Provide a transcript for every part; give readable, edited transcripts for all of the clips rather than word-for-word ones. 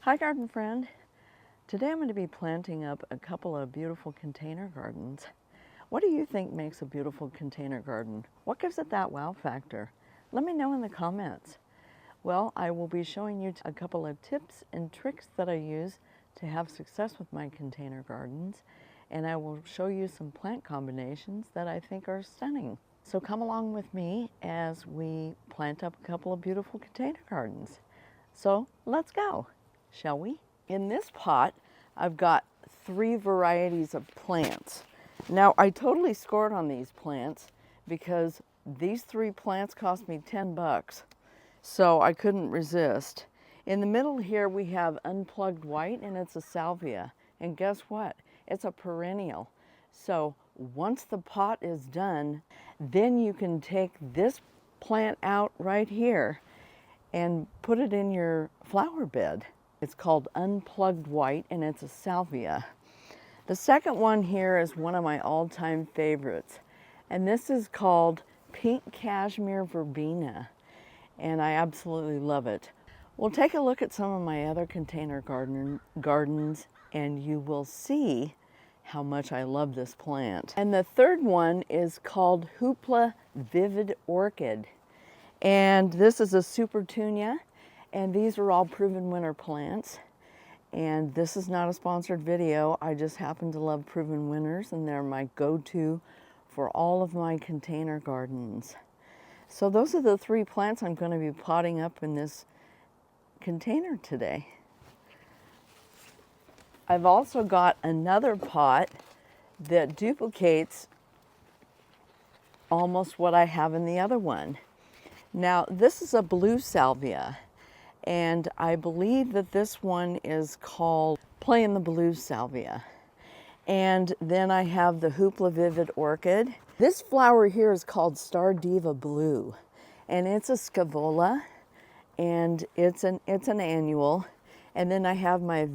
Hi garden friend. Today I'm going to be planting up a couple of beautiful container gardens. What do you think makes a beautiful container garden? What gives it that wow factor? Let me know in the comments. Well, I will be showing you a couple of tips and tricks that I use to have success with my container gardens, and I will show you some plant combinations that I think are stunning. So come along with me as we plant up a couple of beautiful container gardens. So let's go, shall we? In this pot, I've got 3 varieties of plants. Now, I totally scored on these plants because these 3 plants cost me 10 bucks, so I couldn't resist. In the middle here, we have unplugged white, and it's a salvia. And guess what? It's a perennial. So once the pot is done, then you can take this plant out right here and put it in your flower bed. It's called unplugged white, and it's a salvia. The second one here is one of my all-time favorites, and this is called pink cashmere verbena, and I absolutely love it. We'll take a look at some of my other container gardens, and you will see how much I love this plant. And the third one is called Hoopla Vivid Orchid. And this is a supertunia, and these are all proven winner plants. And this is not a sponsored video. I just happen to love proven winners, and they're my go-to for all of my container gardens. So those are the 3 plants I'm going to be potting up in this container today. I've also got another pot that duplicates almost what I have in the other one. Now, this is a blue salvia, and I believe that this one is called Playin' the Blue Salvia. And then I have the Hoopla Vivid Orchid. This flower here is called Star Diva Blue, and it's a scavola, and it's an annual. And then I have my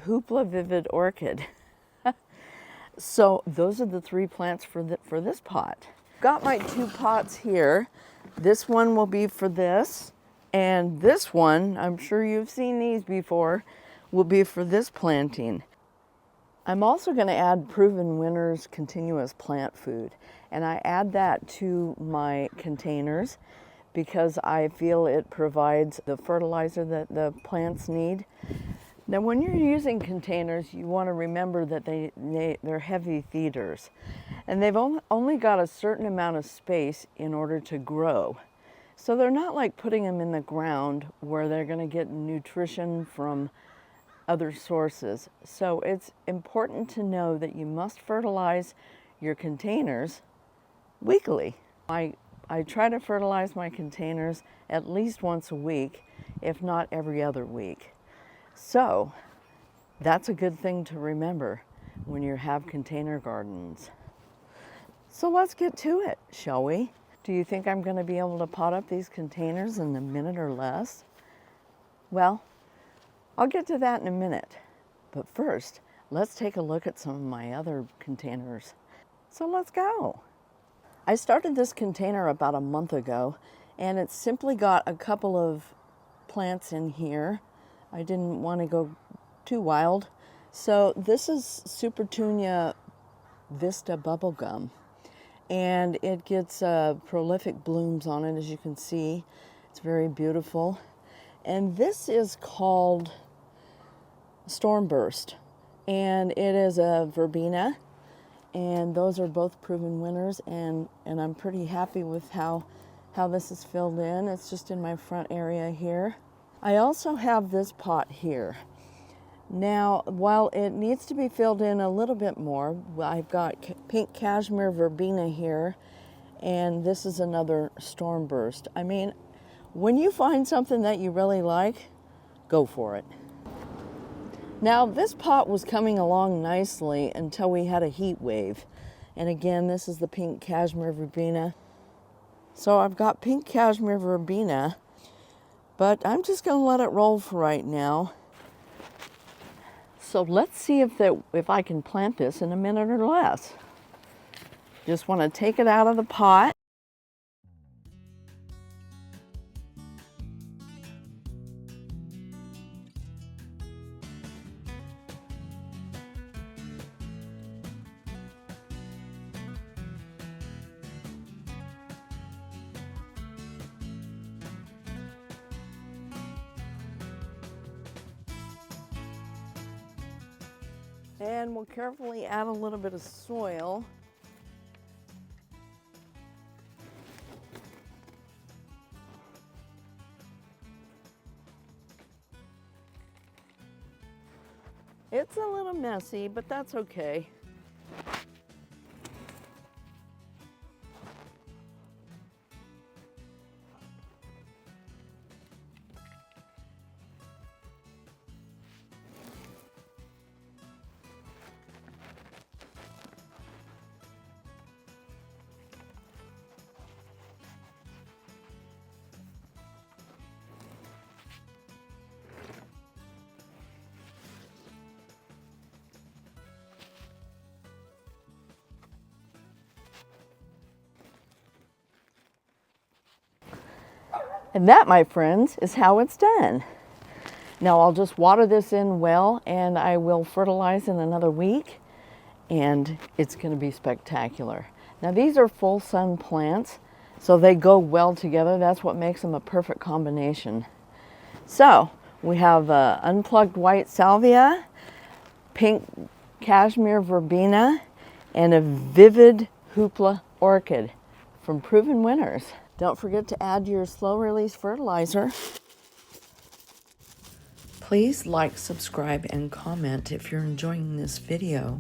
Hoopla Vivid Orchid. So those are the 3 plants for this pot. Got my 2 pots here. This one will be for this, and this one, I'm sure you've seen these before, will be for this planting. I'm also going to add Proven Winners continuous plant food, and I add that to my containers because I feel it provides the fertilizer that the plants need. Now, when you're using containers, you want to remember that they're heavy feeders, and they've only got a certain amount of space in order to grow. So they're not like putting them in the ground where they're going to get nutrition from other sources. So it's important to know that you must fertilize your containers weekly. I try to fertilize my containers at least once a week, if not every other week. So that's a good thing to remember when you have container gardens. So let's get to it, shall we? Do you think I'm going to be able to pot up these containers in a minute or less? Well, I'll get to that in a minute. But first, let's take a look at some of my other containers. So let's go. I started this container about a month ago, and it's simply got a couple of plants in here. I didn't want to go too wild. So this is Supertunia Vista Bubblegum, and it gets prolific blooms on it, as you can see. It's very beautiful. And this is called Stormburst, and it is a verbena, and those are both proven winners, and I'm pretty happy with how this is filled in. It's just in my front area here. I also have this pot here. Now, while it needs to be filled in a little bit more, I've got pink cashmere verbena here, and this is another Stormburst. I mean, when you find something that you really like, go for it. Now, this pot was coming along nicely until we had a heat wave. And again, this is the pink cashmere verbena. So I've got pink cashmere verbena, but I'm just going to let it roll for right now. So let's see if I can plant this in a minute or less. Just want to take it out of the pot. And we'll carefully add a little bit of soil. It's a little messy, but that's okay. And that, my friends, is how it's done. Now I'll just water this in well, and I will fertilize in another week, and it's going to be spectacular. Now these are full sun plants, so they go well together. That's what makes them a perfect combination. So we have unplugged white salvia, pink cashmere verbena, and a vivid hoopla orchid from proven winners. Don't forget to add your slow release fertilizer. Please like, subscribe, and comment if you're enjoying this video.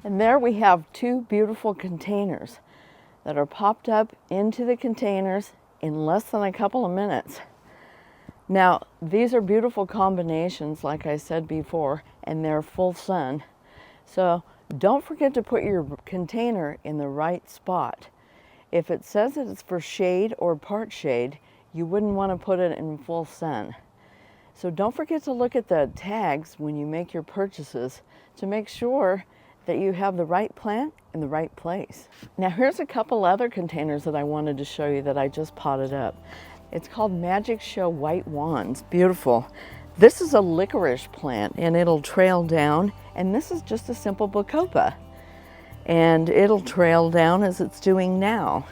And there we have two beautiful containers that are popped up into the containers in less than a couple of minutes. Now, these are beautiful combinations, like I said before, and they're full sun. So don't forget to put your container in the right spot. If it says that it's for shade or part shade, you wouldn't want to put it in full sun. So don't forget to look at the tags when you make your purchases to make sure that you have the right plant in the right place. Now here's a couple other containers that I wanted to show you that I just potted up. It's called Magic Show White Wands. Beautiful. This is a licorice plant, and it'll trail down, and this is just a simple bacopa. And it'll trail down as it's doing now.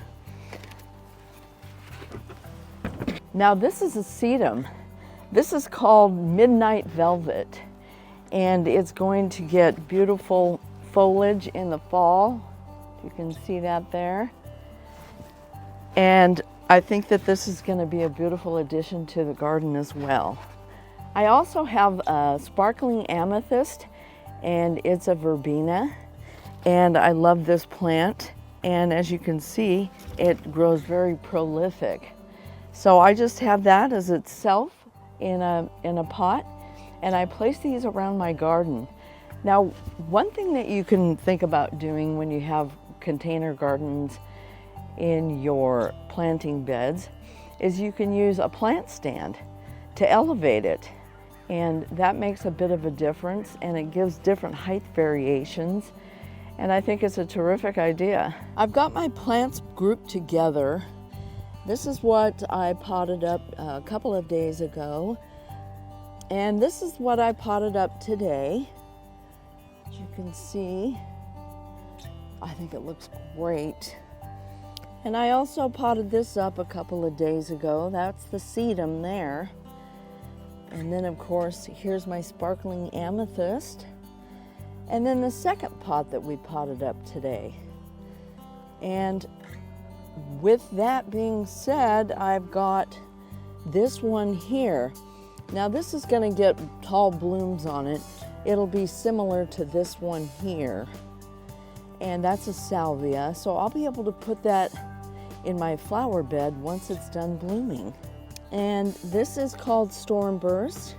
Now this is a sedum. This is called Midnight Velvet, and it's going to get beautiful foliage in the fall. You can see that there. And I think that this is going to be a beautiful addition to the garden as well. I also have a sparkling amethyst, and it's a verbena, and I love this plant, and as you can see, it grows very prolific. So I just have that as itself in a pot, and I place these around my garden. Now, one thing that you can think about doing when you have container gardens in your planting beds is you can use a plant stand to elevate it, and that makes a bit of a difference, and it gives different height variations, and I think it's a terrific idea. I've got my plants grouped together. This is what I potted up a couple of days ago, and this is what I potted up today. As you can see, I think it looks great. And I also potted this up a couple of days ago. That's the sedum there. And then of course, here's my sparkling amethyst. And then the second pot that we potted up today. And with that being said, I've got this one here. Now this is going to get tall blooms on it. It'll be similar to this one here. And that's a salvia. So I'll be able to put that in my flower bed once it's done blooming. And this is called Storm Burst.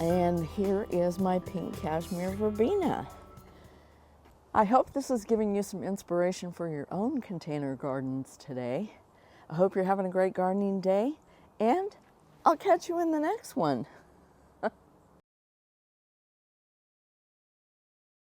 And here is my pink cashmere verbena. I hope this is giving you some inspiration for your own container gardens today. I hope you're having a great gardening day, and I'll catch you in the next one.